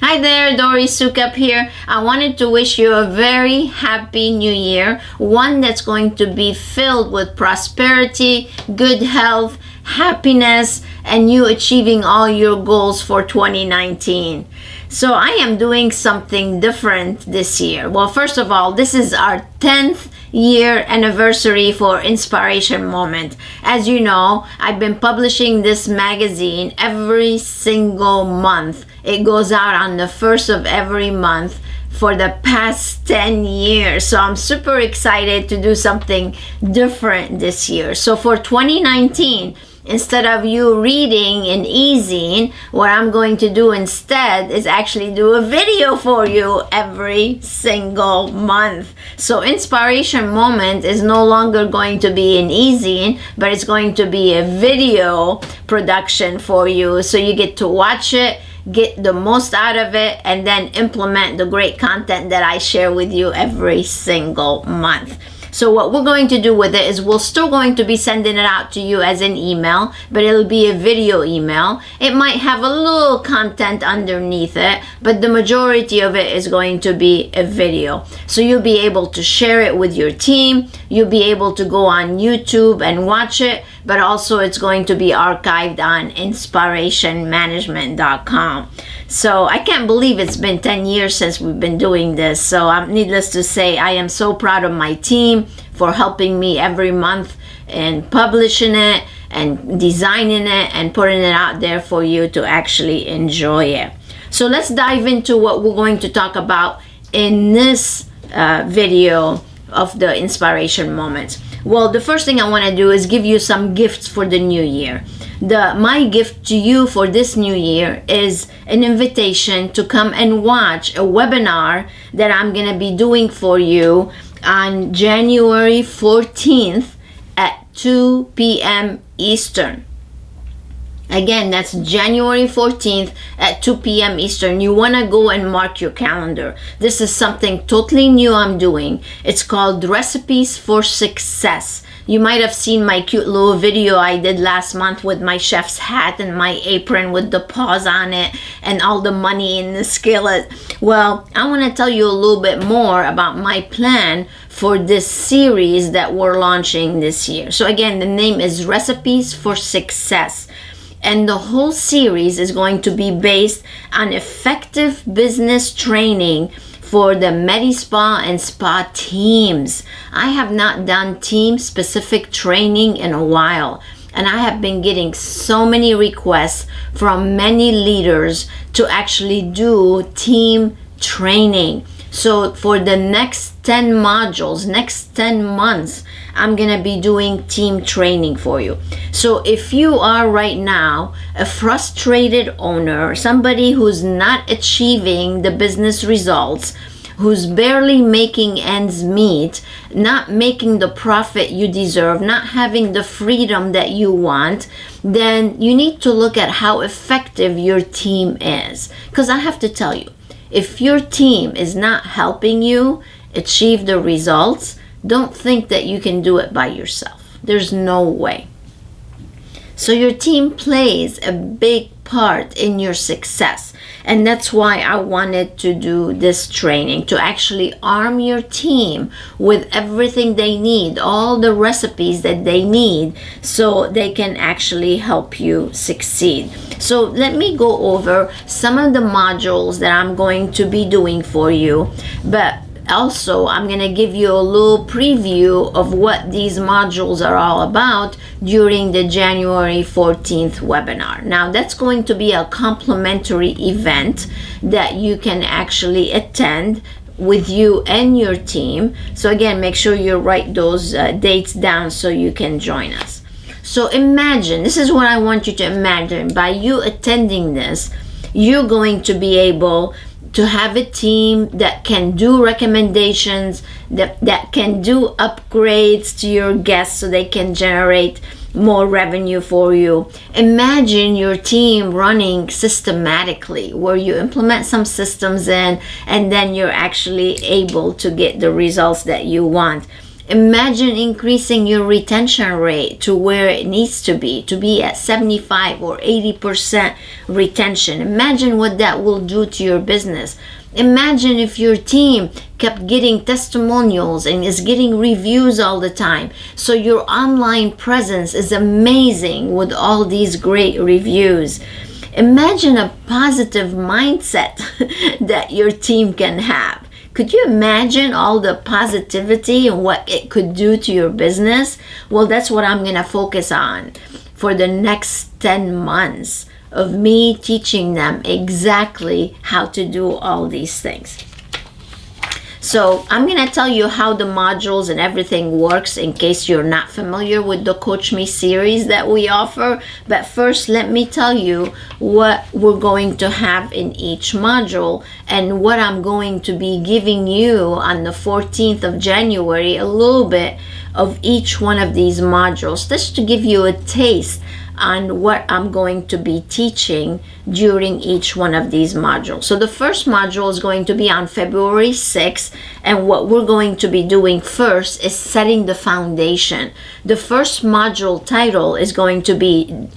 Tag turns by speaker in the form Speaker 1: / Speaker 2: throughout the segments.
Speaker 1: Hi there, Dory Sukup here. I wanted to wish you a very happy new year, one that's going to be filled with prosperity, good health, happiness, and you achieving all your goals for 2019. So I am doing something different this year. Well, first of all, this is our 10th year anniversary for InSPAration Moment. As you know, I've been publishing this magazine every single month. It goes out on the first of every month for the past 10 years. So I'm super excited to do something different this year. So for 2019, instead of you reading an e-zine, what I'm going to do instead is actually do a video for you every single month. So InSPAration Moment is no longer going to be an e-zine, but it's going to be a video production for you. So you get to watch it, get the most out of it, and then implement the great content that I share with you every single month. So what we're going to do with it is we're still going to be sending it out to you as an email, but it'll be a video email. It might have a little content underneath it, but the majority of it is going to be a video. So you'll be able to share it with your team. You'll be able to go on YouTube and watch it, but also it's going to be archived on InSPArationManagement.com. So I can't believe it's been 10 years since we've been doing this. So needless to say, I am so proud of my team for helping me every month and publishing it and designing it and putting it out there for you to actually enjoy it. So let's dive into what we're going to talk about in this video of the InSPAration Moments. Well, the first thing I want to do is give you some gifts for the new year. My gift to you for this new year is an invitation to come and watch a webinar that I'm going to be doing for you on January 14th at 2 p.m. Eastern. Again, that's January 14th at 2 p.m. Eastern. You want to go and mark your calendar. This is something totally new I'm doing. It's called Recipes for Success. You might have seen my cute little video I did last month with my chef's hat and my apron with the paws on it and all the money in the skillet. Well, I want to tell you a little bit more about my plan for this series that we're launching this year. So again, the name is Recipes for Success. And the whole series is going to be based on effective business training for the Medi Spa and Spa teams. I have not done team-specific training in a while, and I have been getting so many requests from many leaders to actually do team training. So for the next 10 modules, next 10 months, I'm gonna be doing team training for you. So if you are right now a frustrated owner, somebody who's not achieving the business results, who's barely making ends meet, not making the profit you deserve, not having the freedom that you want, then you need to look at how effective your team is. Because I have to tell you, if your team is not helping you achieve the results, don't think that you can do it by yourself. There's no way. So your team plays a big part in your success. And that's why I wanted to do this training, to actually arm your team with everything they need, all the recipes that they need, so they can actually help you succeed. So let me go over some of the modules that I'm going to be doing for you, but also I'm going to give you a little preview of what these modules are all about during the January 14th webinar. Now that's going to be a complimentary event that you can actually attend with you and your team. So again, make sure you write those dates down so you can join us. So imagine, this is what I want you to imagine. By you attending this, you're going to be able to have a team that can do recommendations, that can do upgrades to your guests so they can generate more revenue for you. Imagine your team running systematically, where you implement some systems in and then you're actually able to get the results that you want. Imagine increasing your retention rate to where it needs to be at 75 or 80% retention. Imagine what that will do to your business. Imagine if your team kept getting testimonials and is getting reviews all the time. So your online presence is amazing with all these great reviews. Imagine a positive mindset that your team can have. Could you imagine all the positivity and what it could do to your business? Well, that's what I'm going to focus on for the next 10 months of me teaching them exactly how to do all these things. So I'm going to tell you how the modules and everything works in case you're not familiar with the CoachMe series that we offer. But first, let me tell you what we're going to have in each module and what I'm going to be giving you on the 14th of January, a little bit of each one of these modules, just to give you a taste on what I'm going to be teaching during each one of these modules. So the first module is going to be on February 6th, and what we're going to be doing first is setting the foundation. The first module title is going to be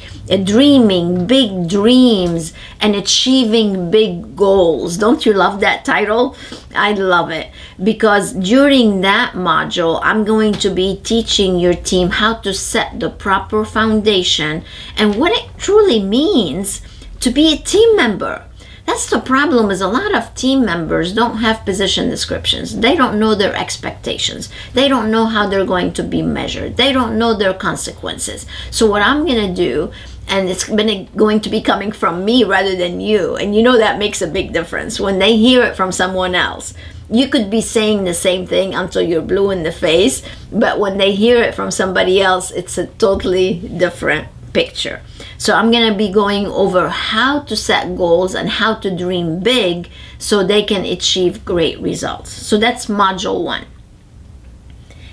Speaker 1: Dreaming Big Dreams and Achieving Big Goals. Don't you love that title? I love it, because during that module I'm going to be teaching your team how to set the proper foundation and what it truly means to be a team member. That's the problem, is a lot of team members don't have position descriptions. They don't know their expectations. They don't know how they're going to be measured. They don't know their consequences. So what I'm going to do, and it's going to be coming from me rather than you, and you know that makes a big difference when they hear it from someone else. You could be saying the same thing until you're blue in the face, but when they hear it from somebody else, it's a totally different picture. So I'm going to be going over how to set goals and how to dream big so they can achieve great results. So that's module 1.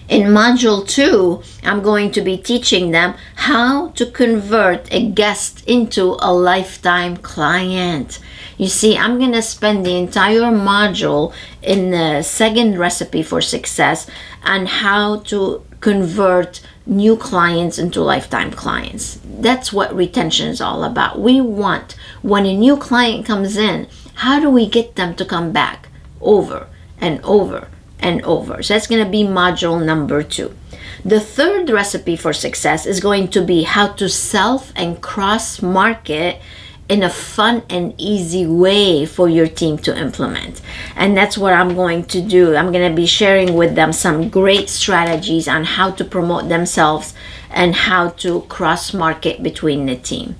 Speaker 1: In module 2, I'm going to be teaching them how to convert a guest into a lifetime client. You see, I'm going to spend the entire module in the second recipe for success on how to convert new clients into lifetime clients. That's what retention is all about. We want, when a new client comes in, how do we get them to come back over and over and over? So that's going to be module number 2. The third recipe for success is going to be how to self and cross market in a fun and easy way for your team to implement. And that's what I'm going to do. I'm going to be sharing with them some great strategies on how to promote themselves and how to cross market between the team.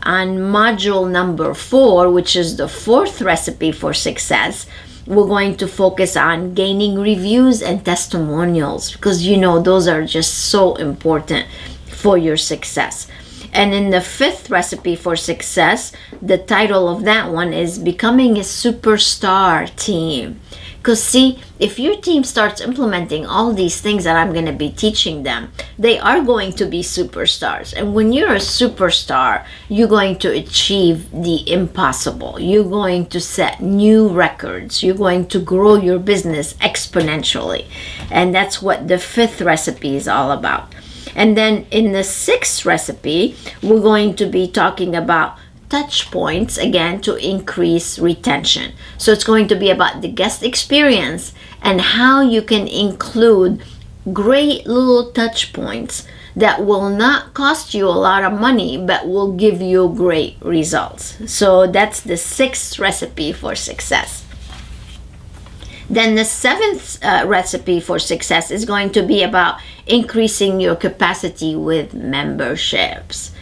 Speaker 1: On module number 4, which is the fourth recipe for success, we're going to focus on gaining reviews and testimonials, because you know those are just so important for your success. And in the fifth recipe for success, the title of that one is Becoming a Superstar Team. Because see, if your team starts implementing all these things that I'm going to be teaching them, they are going to be superstars. And when you're a superstar, you're going to achieve the impossible. You're going to set new records. You're going to grow your business exponentially. And that's what the fifth recipe is all about. And then in the sixth recipe, we're going to be talking about touch points again to increase retention. So it's going to be about the guest experience and how you can include great little touch points that will not cost you a lot of money but will give you great results. So that's the sixth recipe for success. Then the seventh recipe for success is going to be about increasing your capacity with memberships.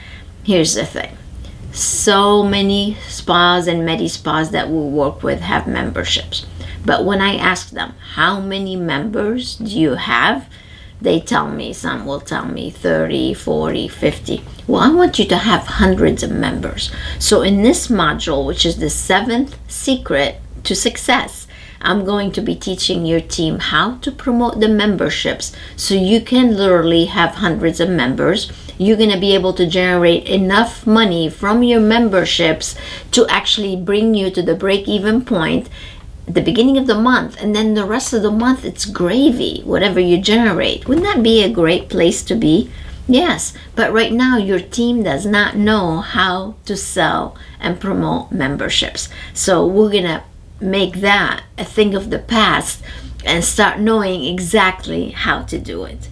Speaker 1: Here's the thing. So many spas and Medi Spas that we work with have memberships. But when I ask them, how many members do you have? They tell me, some will tell me 30, 40, 50. Well, I want you to have hundreds of members. So in this module, which is the seventh secret to success, I'm going to be teaching your team how to promote the memberships so you can literally have hundreds of members. You're going to be able to generate enough money from your memberships to actually bring you to the break-even point at the beginning of the month, and then the rest of the month it's gravy, whatever you generate. Wouldn't that be a great place to be? Yes, but right now your team does not know how to sell and promote memberships. So we're gonna make that a thing of the past and start knowing exactly how to do it.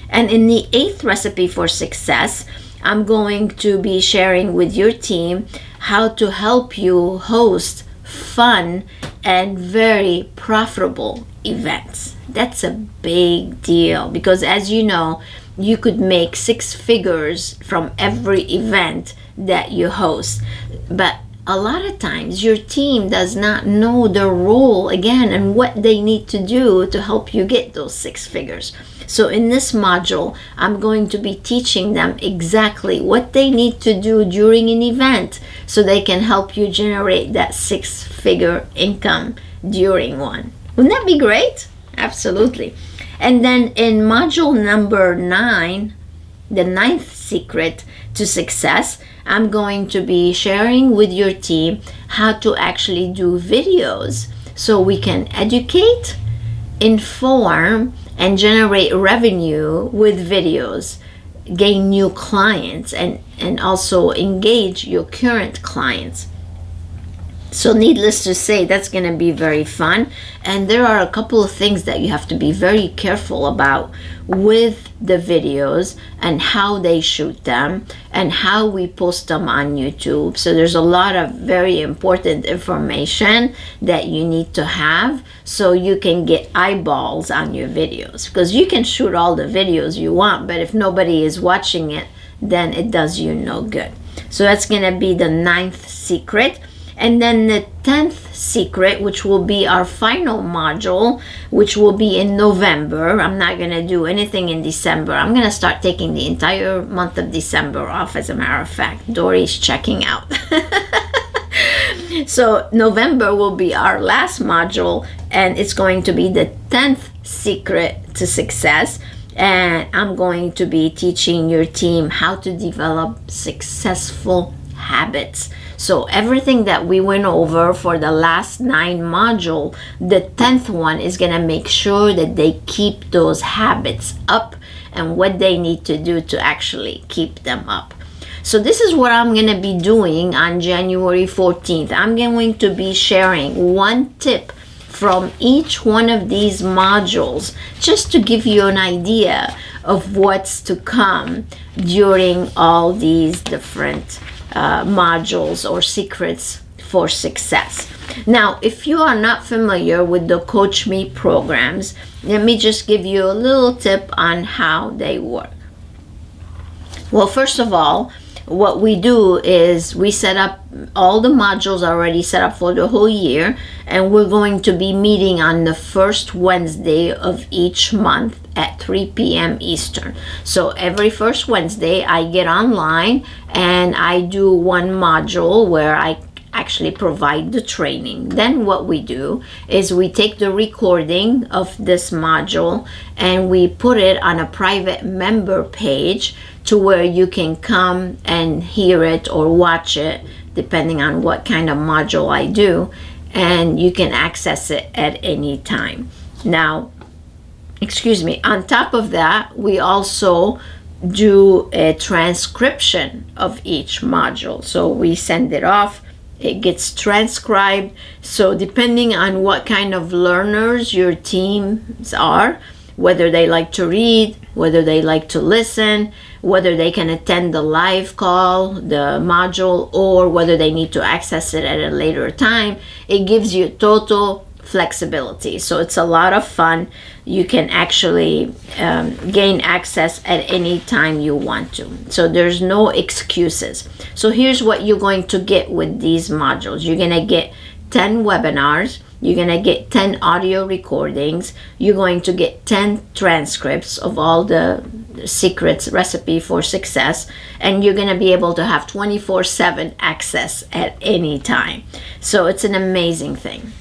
Speaker 1: And in the 8th recipe for success, I'm going to be sharing with your team how to help you host fun and very profitable events. That's a big deal because, as you know, you could make 6 figures from every event that you host. But a lot of times your team does not know their role again and what they need to do to help you get those 6 figures. So in this module, I'm going to be teaching them exactly what they need to do during an event so they can help you generate that 6-figure income during one. Wouldn't that be great? Absolutely. And then in module number 9, the 9th secret to success, I'm going to be sharing with your team how to actually do videos so we can educate, inform, and generate revenue with videos, gain new clients, and also engage your current clients. So needless to say, that's going to be very fun. And there are a couple of things that you have to be very careful about with the videos and how they shoot them and how we post them on YouTube. So there's a lot of very important information that you need to have so you can get eyeballs on your videos. Because you can shoot all the videos you want, but if nobody is watching it, then it does you no good. So that's going to be the 9th secret. And then the 10th secret, which will be our final module, which will be in November. I'm not going to do anything in December. I'm going to start taking the entire month of December off, as a matter of fact. Dory's checking out. So November will be our last module, and it's going to be the 10th secret to success. And I'm going to be teaching your team how to develop successful habits. So everything that we went over for the last 9 module, the 10th one is going to make sure that they keep those habits up and what they need to do to actually keep them up. So this is what I'm going to be doing on January 14th. I'm going to be sharing one tip from each one of these modules just to give you an idea of what's to come during all these different modules or secrets for success. Now, if you are not familiar with the CoachMe programs, let me just give you a little tip on how they work. Well, first of all, what we do is we set up all the modules already set up for the whole year, and we're going to be meeting on the first Wednesday of each month at 3 p.m. Eastern. So every first Wednesday I get online and I do one module where I actually provide the training. Then what we do is we take the recording of this module and we put it on a private member page to where you can come and hear it or watch it depending on what kind of module I do, and you can access it at any time. Now, on top of that, we also do a transcription of each module. So we send it off, it gets transcribed. So depending on what kind of learners your teams are, whether they like to read, whether they like to listen, whether they can attend the live call, the module, or whether they need to access it at a later time, it gives you total flexibility. So it's a lot of fun. You can actually gain access at any time you want to. So there's no excuses. So here's what you're going to get with these modules. You're going to get 10 webinars. You're going to get 10 audio recordings. You're going to get 10 transcripts of all the secrets recipe for success. And you're going to be able to have 24/7 access at any time. So it's an amazing thing.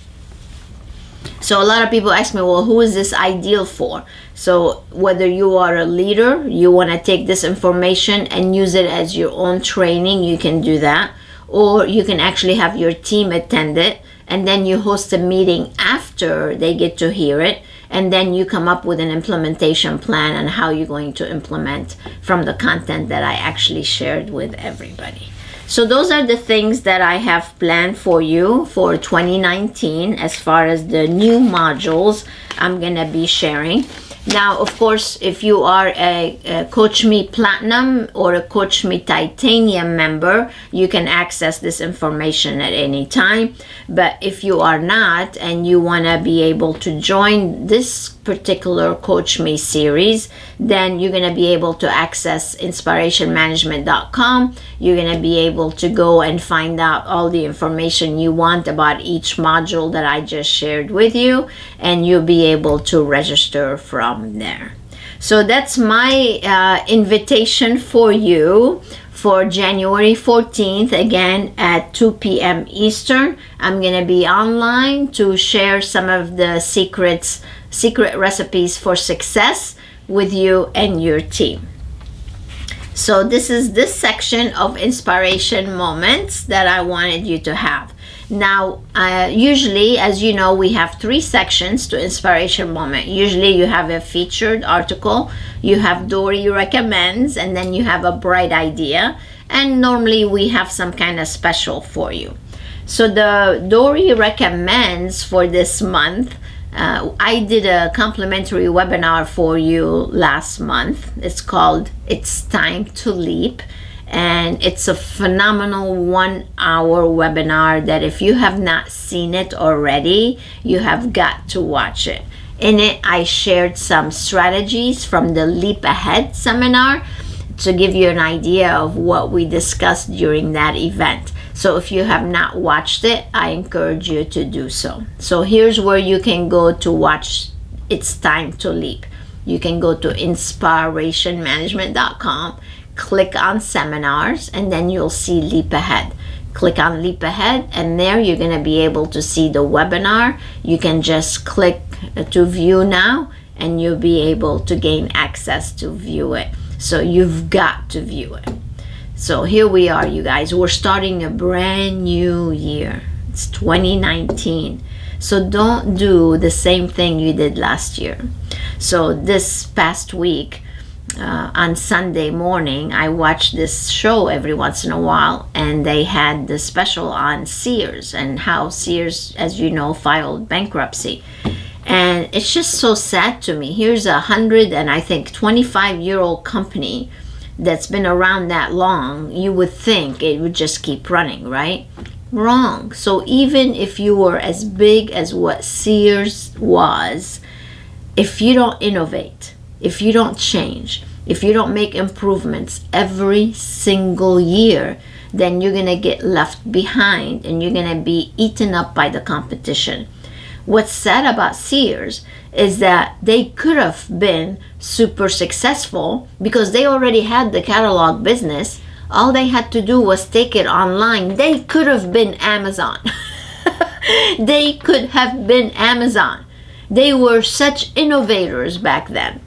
Speaker 1: So a lot of people ask me, well, who is this ideal for? So whether you are a leader, you want to take this information and use it as your own training, you can do that. or you can actually have your team attend it, and then you host a meeting after they get to hear it, and then you come up with an implementation plan on how you're going to implement from the content that I actually shared with everybody. So those are the things that I have planned for you for 2019 as far as the new modules I'm going to be sharing. Now, of course, if you are a CoachMe Platinum or a CoachMe Titanium member, you can access this information at any time. But if you are not and you want to be able to join this particular CoachMe series, then you're going to be able to access InSPArationManagement.com. You're going to be able to go and find out all the information you want about each module that I just shared with you, and you'll be able to register from there. So that's my invitation for you for January 14th, again at 2 p.m. Eastern. I'm going to be online to share some of the secret recipes for success with you and your team. So this is this section of inspiration moments that I wanted you to have. Now, usually, as you know, we have 3 sections to inspiration moment. Usually you have a featured article, you have Dory recommends, and then you have a bright idea. And normally we have some kind of special for you. So the Dory recommends for this month, I did a complimentary webinar for you last month. It's called It's Time to Leap. And it's a phenomenal 1-hour webinar that if you have not seen it already, you have got to watch it. In it, I shared some strategies from the Leap Ahead seminar to give you an idea of what we discussed during that event. So if you have not watched it, I encourage you to do so. So here's where you can go to watch It's Time to Leap. You can go to InSPArationManagement.com, click on seminars, and then you'll see Leap Ahead. Click on Leap Ahead, and there you're going to be able to see the webinar. You can just click to view now, and you'll be able to gain access to view it. So you've got to view it. So here we are, you guys. We're starting a brand new year. It's 2019. So don't do the same thing you did last year. So this past week, on Sunday morning, I watch this show every once in a while, and they had the special on Sears and how Sears, as you know, filed bankruptcy. And it's just so sad to me. Here's 25-year-old company that's been around that long. You would think it would just keep running, right? Wrong. So even if you were as big as what Sears was, if you don't innovate, if you don't change, if you don't make improvements every single year, then you're going to get left behind and you're going to be eaten up by the competition. What's sad about Sears is that they could have been super successful because they already had the catalog business. All they had to do was take it online. They could have been Amazon. They could have been Amazon. They were such innovators back then.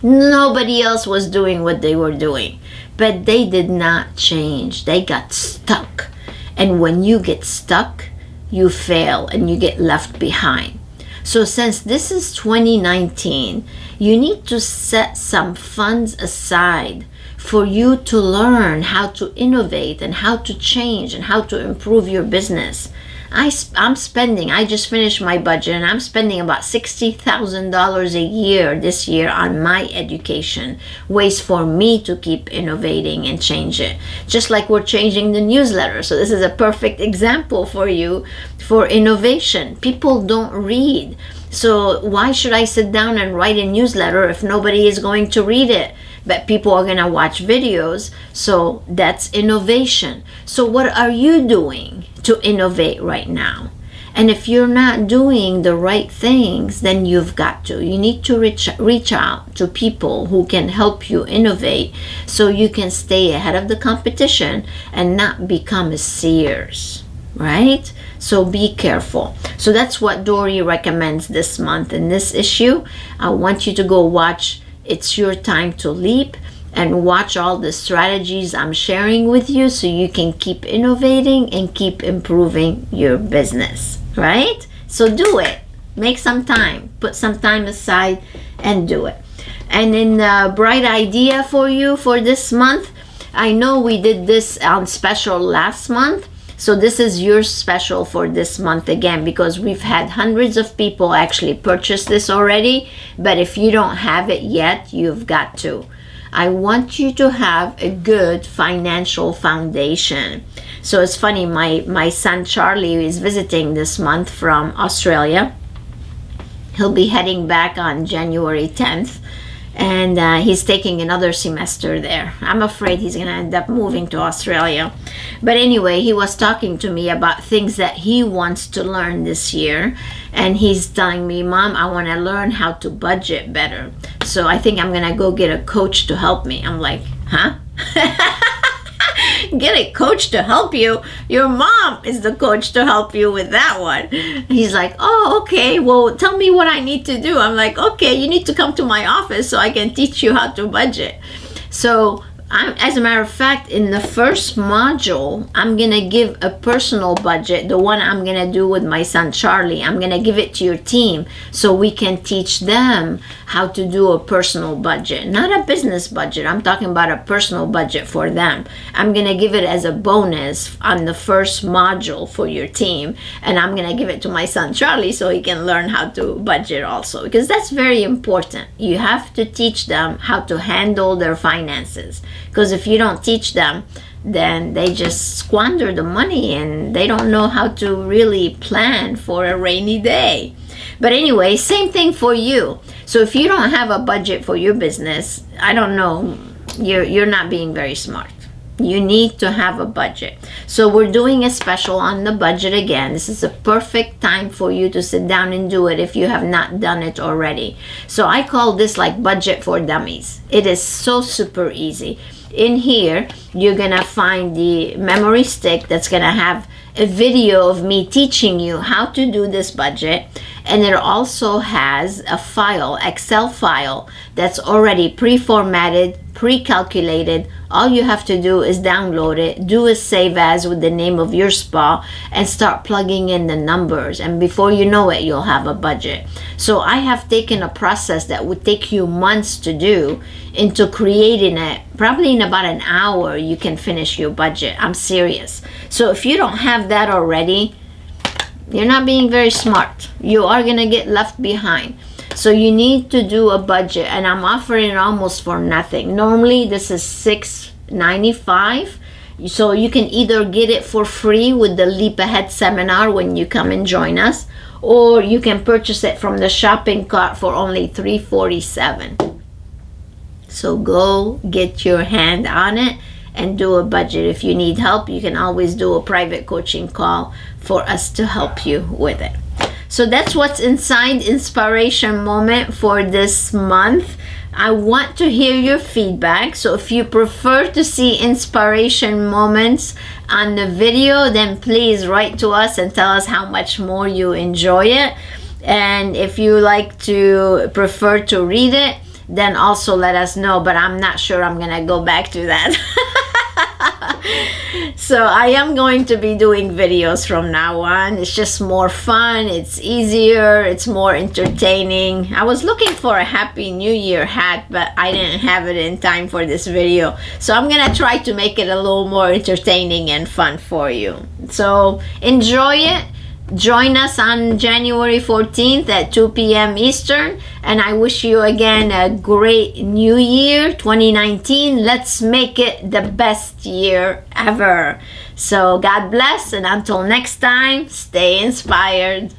Speaker 1: Nobody else was doing what they were doing. But they did not change. They got stuck. And when you get stuck, you fail and you get left behind. So since this is 2019, you need to set some funds aside for you to learn how to innovate and how to change and how to improve your business. I just finished my budget, and I'm spending about $60,000 a year this year on my education, ways for me to keep innovating and change it. Just like we're changing the newsletter. So this is a perfect example for you for innovation. People don't read. So why should I sit down and write a newsletter if nobody is going to read it? But people are going to watch videos. So that's innovation. So what are you doing to innovate right now? And if you're not doing the right things, then you've got to. You need to reach out to people who can help you innovate so you can stay ahead of the competition and not become a Sears, right? So be careful. So that's what Dory recommends this month in this issue. I want you to go watch It's Your Time to Leap. and watch all the strategies I'm sharing with you so you can keep innovating and keep improving your business, right? So do it. Make some time. Put some time aside and do it. And in a bright idea for you for this month, I know we did this on special last month. So this is your special for this month again, because we've had hundreds of people actually purchase this already. But if you don't have it yet, you've got to. I want you to have a good financial foundation. So it's funny, my son Charlie is visiting this month from Australia. He'll be heading back on January 10th. And he's taking another semester there. I'm afraid he's going to end up moving to Australia. But anyway, he was talking to me about things that he wants to learn this year. And he's telling me, Mom, I want to learn how to budget better. So I think I'm going to go get a coach to help me. I'm like, huh? Get a coach to help you? Your mom is the coach to help you with that one. He's like, oh, okay, well, tell me what I need to do. I'm like, okay, you need to come to my office so I can teach you how to budget. So as a matter of fact, in the first module, I'm going to give a personal budget, the one I'm going to do with my son Charlie. I'm going to give it to your team so we can teach them how to do a personal budget, not a business budget. I'm talking about a personal budget for them. I'm going to give it as a bonus on the first module for your team. And I'm going to give it to my son Charlie so he can learn how to budget also, because that's very important. You have to teach them how to handle their finances. Because if you don't teach them, then they just squander the money and they don't know how to really plan for a rainy day. But anyway, same thing for you. So if you don't have a budget for your business, I don't know, you're not being very smart. You need to have a budget. So we're doing a special on the budget again. This is a perfect time for you to sit down and do it if you have not done it already. So I call this like budget for dummies. It is so super easy. In here, you're gonna find the memory stick that's gonna have a video of me teaching you how to do this budget. And it also has a file, Excel file, that's already pre-formatted, pre-calculated. All you have to do is download it, do a save as with the name of your spa, and start plugging in the numbers. And before you know it, you'll have a budget. So I have taken a process that would take you months to do into creating it. Probably in about an hour, you can finish your budget. I'm serious. So if you don't have that already, you're not being very smart. You are going to get left behind. So you need to do a budget, and I'm offering it almost for nothing. Normally this is $6.95. So you can either get it for free with the Leap Ahead seminar when you come and join us, or you can purchase it from the shopping cart for only $3.47. So go get your hand on it and do a budget. If you need help, you can always do a private coaching call for us to help you with it. So that's what's inside InSPAration Moment for this month. I want to hear your feedback. So if you prefer to see InSPAration Moments on the video, then please write to us and tell us how much more you enjoy it. And if you prefer to read it, then also let us know. But I'm not sure I'm gonna go back to that. So I am going to be doing videos from now on. It's just more fun, it's easier, it's more entertaining. I was looking for a Happy New Year hat, but I didn't have it in time for this video. So I'm gonna try to make it a little more entertaining and fun for you. So enjoy it. Join us on January 14th at 2 p.m. Eastern. And I wish you again a great new year, 2019. Let's make it the best year ever. So God bless, and until next time, stay inspired.